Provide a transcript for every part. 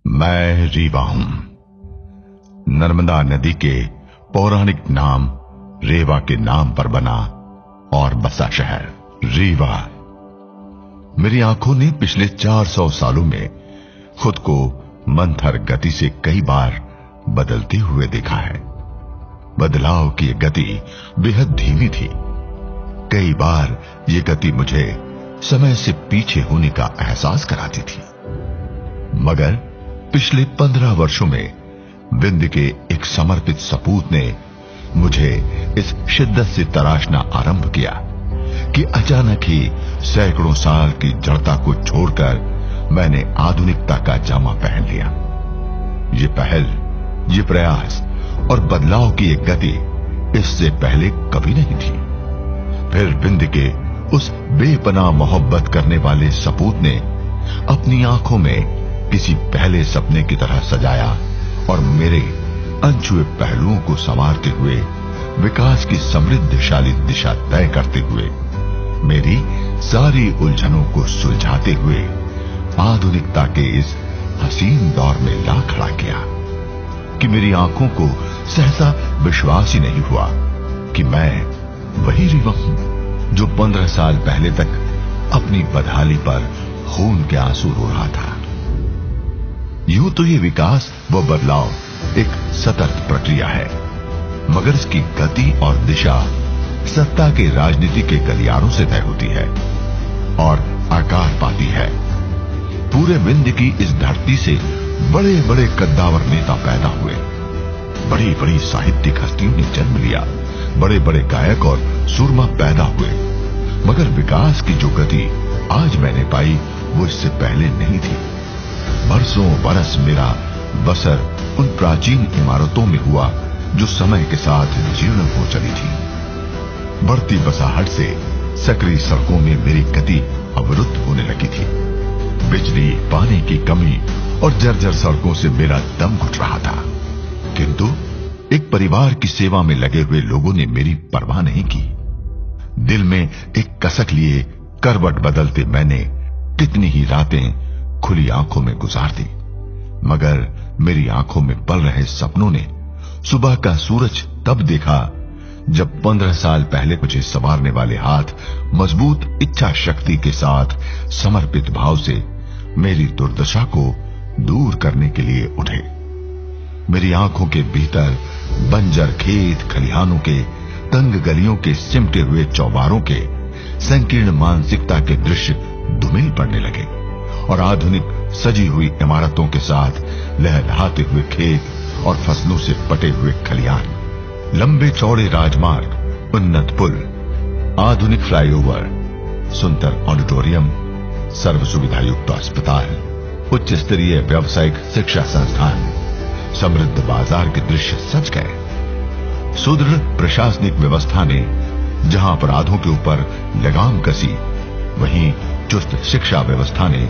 मैं रीवा हूं। नर्मदा नदी के पौराणिक नाम रेवा के नाम पर बना और बसा शहर रीवा। मेरी आंखों ने पिछले 400 सालों में खुद को मंथर गति से कई बार बदलते हुए देखा है। बदलाव की गति बेहद धीमी थी। कई बार ये गति मुझे समय से पीछे होने का एहसास कराती थी, मगर पिछले 15 वर्षों में विंध्य के एक समर्पित सपूत ने मुझे इस शिद्दत से तराशना आरंभ किया कि अचानक ही सैकड़ों साल की जड़ता को छोड़कर मैंने आधुनिकता का जामा पहन लिया। ये पहल, ये प्रयास और बदलाव की एक गति इससे पहले कभी नहीं थी। फिर विंध्य के उस बेपनाह मोहब्बत करने वाले सपूत ने अपनी आंखों में किसी पहले सपने की तरह सजाया और मेरे अनछुए पहलुओं को संवारते हुए, विकास की समृद्धशाली दिशा तय करते हुए, मेरी सारी उलझनों को सुलझाते हुए आधुनिकता के इस हसीन दौर में ला खड़ा किया कि मेरी आंखों को सहसा विश्वास ही नहीं हुआ कि मैं वही रीवा हूं जो 15 साल पहले तक अपनी बदहाली पर खून के आंसू रो रहा था। यूं तो ये विकास व बदलाव एक सतत प्रक्रिया है, मगर इसकी गति और दिशा सत्ता के राजनीति के गलियारों से तय होती है और आकार पाती है। पूरे विंध्य की इस धरती से बड़े बड़े कद्दावर नेता पैदा हुए, बड़ी बड़ी साहित्यिक हस्तियों ने जन्म लिया, बड़े बड़े गायक और सुरमा पैदा हुए, मगर विकास की जो गति आज मैंने पाई वो इससे पहले नहीं थी। बरसों बरस मेरा बसर उन प्राचीन इमारतों में हुआ जो समय के साथ जीर्ण हो चली थी। बढ़ती बसाहट से सकरी सड़कों में मेरी गति अवरुद्ध होने लगी थी। बिजली, पानी की कमी और जर्जर सड़कों से मेरा दम घुट रहा था, किंतु एक परिवार की सेवा में लगे हुए लोगों ने मेरी परवाह नहीं की। दिल में एक कसक लिए करवट बदलते मैंने कितनी ही रातें खुली आंखों में गुजार दी, मगर मेरी आंखों में पल रहे सपनों ने सुबह का सूरज तब देखा जब 15 साल पहले मुझे संवारने वाले हाथ मजबूत इच्छा शक्ति के साथ समर्पित भाव से मेरी दुर्दशा को दूर करने के लिए उठे। मेरी आंखों के भीतर बंजर खेत खलिहानों के, तंग गलियों के, सिमटे हुए चौबारों के, संकीर्ण मानसिकता के दृश्य धुमिल पड़ने लगे और आधुनिक सजी हुई इमारतों के साथ लहलहाते हुए खेत और फसलों से पटे हुए खलिहान, लंबे चौड़े राजमार्ग, उन्नत पुल, आधुनिक फ्लाईओवर, सुंदर ऑडिटोरियम, सर्व सुविधा युक्त अस्पताल, उच्च स्तरीय व्यावसायिक शिक्षा संस्थान, समृद्ध बाजार के दृश्य सज गए। सुदृढ़ प्रशासनिक व्यवस्था ने जहां अपराधों के ऊपर लगाम कसी, वहीं चुस्त शिक्षा व्यवस्था ने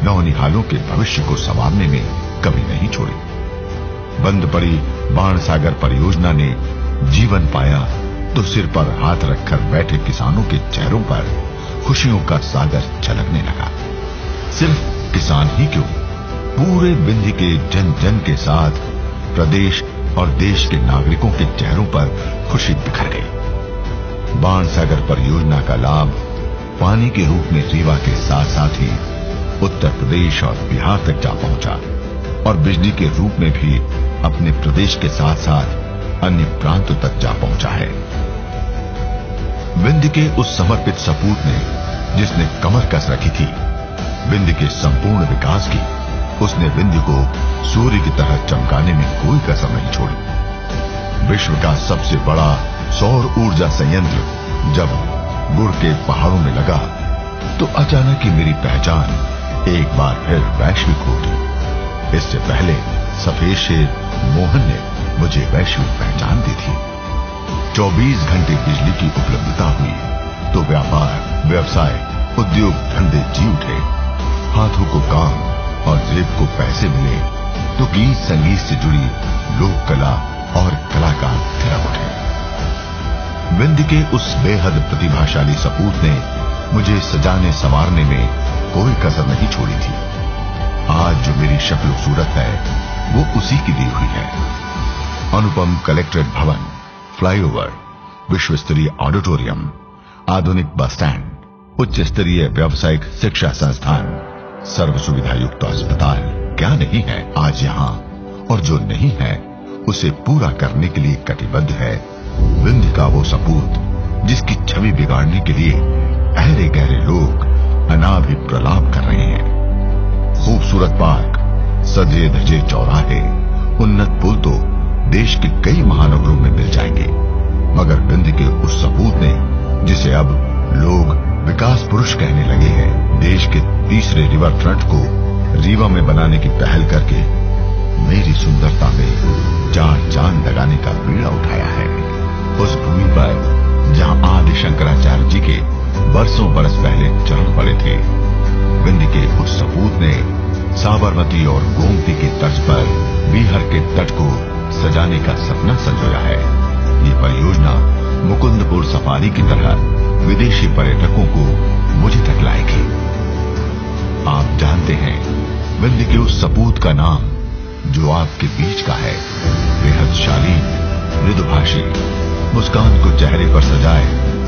नौनिहालों के भविष्य को संवारने में कमी नहीं छोड़ी। बंद पड़ी बाणसागर परियोजना ने जीवन पाया तो सिर पर हाथ रखकर बैठे किसानों के चेहरों पर खुशियों का सागर छलकने लगा। सिर्फ किसान ही क्यों, पूरे विंध्य के जन जन के साथ प्रदेश और देश के नागरिकों के चेहरों पर खुशी बिखर गई। बाणसागर परियोजना का लाभ पानी के रूप में रीवा के साथ साथ ही उत्तर प्रदेश और बिहार तक जा पहुंचा और बिजली के रूप में भी अपने प्रदेश के साथ साथ अन्य प्रांतों तक जा पहुंचा है। विंध्य के उस समर्पित सपूत ने, जिसने कमर कस रखी थी विंध्य के संपूर्ण विकास की, उसने विंध्य को सूर्य की तरह चमकाने में कोई कसर नहीं छोड़ी। विश्व का सबसे बड़ा सौर ऊर्जा संयंत्र जब गुड़ के पहाड़ों में लगा तो अचानक ही मेरी पहचान एक बार फिर वैश्विक हो गई। इससे पहले सफेद शेर मोहन ने मुझे वैश्विक पहचान दी थी। 24 घंटे बिजली की उपलब्धता हुई तो व्यापार, व्यवसाय, उद्योग धंधे जी उठे। हाथों को काम और जेब को पैसे मिले तो गीत संगीत से जुड़ी लोक कला और कलाकार थिरक उठे। विंध्य के उस बेहद प्रतिभाशाली सपूत ने मुझे सजाने संवारने में कोई कसर नहीं छोड़ी थी। आज जो मेरी शक्ल सूरत है वो उसी की दी हुई है। अनुपम कलेक्ट्रेट भवन, फ्लाईओवर, विश्व स्तरीय ऑडिटोरियम, आधुनिक बस स्टैंड, उच्च स्तरीय व्यावसायिक शिक्षा संस्थान, सर्व सुविधा युक्त अस्पताल क्या नहीं है आज यहाँ। और जो नहीं है उसे पूरा करने के लिए कटिबद्ध है विंध्य का वो सपूत, जिसकी छवि बिगाड़ने के लिए गहरे गहरे लोग अनाभि प्रलाप कर रहे हैं। खूबसूरत पार्क, सजे धजे चौराहे, उन्नत पुल तो देश के कई महानगरों में मिल जाएंगे, मगर विंध्य के उस सपूत ने, जिसे अब लोग विकास पुरुष कहने लगे हैं, देश के तीसरे रिवर फ्रंट को रीवा में बनाने की पहल करके मेरी सुंदरता में चार चांद लगाने का बीड़ा उठाया है। उस भूमि पर जहां आदि शंकराचार्य जी के बरसों बरस पहले चरण पड़े थे, विंध्य के उस सपूत ने साबरमती और गोमती के तर्ज पर बिहार के तट को सजाने का सपना संजोया है। ये परियोजना मुकुंदपुर सफारी की तरह विदेशी पर्यटकों को मुझे तक लाएगी। आप जानते हैं विंध्य के उस सपूत का नाम जो आपके बीच का है, बेहद शालीन, मृदुभाषी, मुस्कान को चेहरे पर सजाए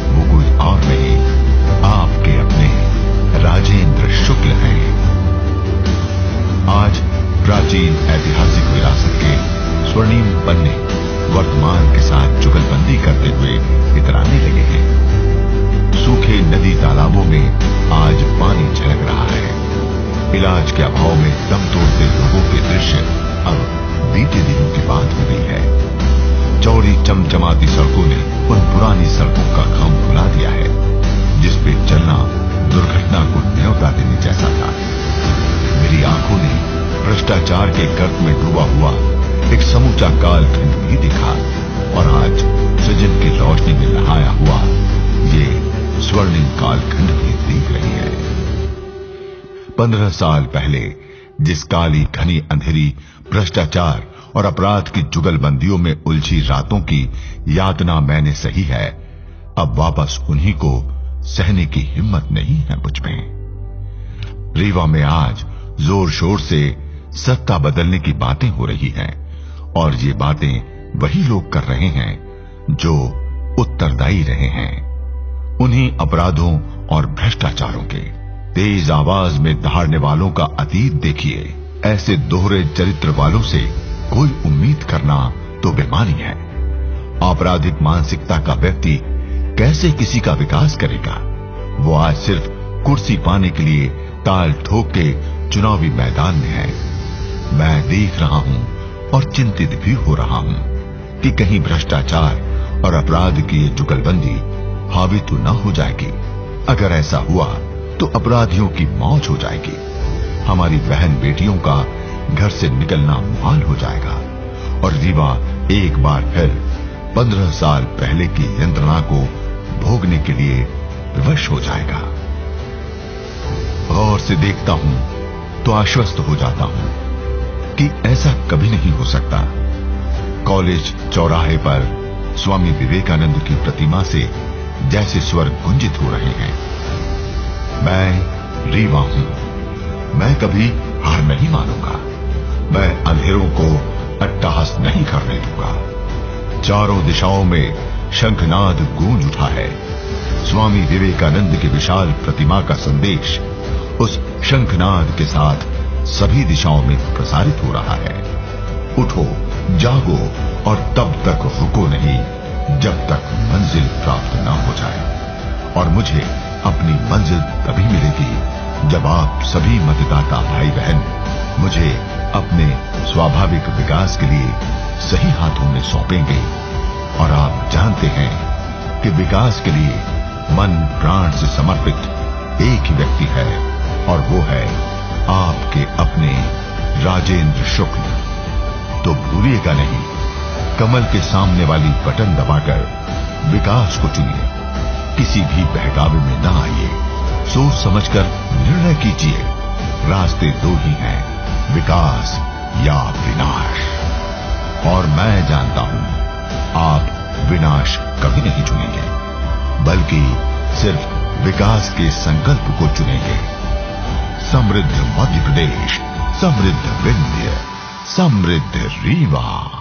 वो कोई और नहीं, आपके अपने राजेंद्र शुक्ल हैं। आज प्राचीन ऐतिहासिक विरासत के स्वर्णिम पन्ने वर्तमान के साथ जुगलबंदी करते हुए इतराने लगे हैं। सूखे नदी तालाबों में आज पानी झलक रहा है। इलाज के अभाव में दम तोड़ते लोगों के दृश्य अब बीते दिनों की बात हो गई है। चौड़ी चमचमाती सड़कों ने उन पुरानी सड़कों का काम भुला दिया है जिस पे चलना दुर्घटना को न्योता देने जैसा था। मेरी आंखों ने भ्रष्टाचार के गर्त में डूबा हुआ एक समूचा कालखंड भी देखा, और आज सृजन की रोशनी में नहाया हुआ ये स्वर्णिम कालखंड भी देख रही है। 15 साल पहले जिस काली घनी अंधेरी भ्रष्टाचार और अपराध की जुगलबंदियों में उलझी रातों की यातना मैंने सही है, अब वापस उन्हीं को सहने की हिम्मत नहीं है मुझ में। रीवा में आज जोर शोर से सत्ता बदलने की बातें हो रही हैं, और ये बातें वही लोग कर रहे हैं जो उत्तरदायी रहे हैं उन्हीं अपराधों और भ्रष्टाचारों के। तेज आवाज में दहाड़ने वालों का अतीत देखिए। ऐसे दोहरे चरित्र वालों से कोई उम्मीद करना तो बेमानी है। आपराधिक मानसिकता का व्यक्ति कैसे किसी का विकास करेगा? वो आज सिर्फ कुर्सी पाने के लिए ताल ठोक के चुनावी मैदान में है। मैं देख रहा हूं और चिंतित भी हो रहा हूं कि कहीं भ्रष्टाचार और अपराध की ये जुगलबंदी हावी तो न हो जाएगी। अगर ऐसा हुआ तो अपराधियों की मौज हो जाएगी। हमारी बहन बेटियों का घर से निकलना मुहाल हो जाएगा, और रीवा एक बार फिर 15 साल पहले की यंत्रणा को भोगने के लिए विवश हो जाएगा। गौर से देखता हूं तो आश्वस्त हो जाता हूं कि ऐसा कभी नहीं हो सकता। कॉलेज चौराहे पर स्वामी विवेकानंद की प्रतिमा से जैसे स्वर गुंजित हो रहे हैं। मैं रीवा हूं, मैं कभी हार नहीं मानूंगा। मैं अंधेरों को अट्टहास नहीं करने दूंगा। चारों दिशाओं में शंखनाद गूंज उठा है। स्वामी विवेकानंद की विशाल प्रतिमा का संदेश उस शंखनाद के साथ सभी दिशाओं में प्रसारित हो रहा है। उठो, जागो और तब तक रुको नहीं जब तक मंजिल प्राप्त न हो जाए। और मुझे अपनी मंजिल तभी मिलेगी जब आप सभी मतदाता भाई बहन मुझे अपने स्वाभाविक विकास के लिए सही हाथों में सौंपेंगे। और आप जानते हैं कि विकास के लिए मन प्राण से समर्पित एक ही व्यक्ति है, और वो है आपके अपने राजेंद्र शुक्ल। तो भूलिएगा नहीं, कमल के सामने वाली बटन दबाकर विकास को चुनिए। किसी भी बहकावे में ना आइए। सोच समझकर निर्णय कीजिए। रास्ते दो ही हैं, विकास या विनाश। और मैं जानता हूं आप विनाश कभी नहीं चुनेंगे, बल्कि सिर्फ विकास के संकल्प को चुनेंगे। समृद्ध मध्य प्रदेश, समृद्ध विंध्य, समृद्ध रीवा।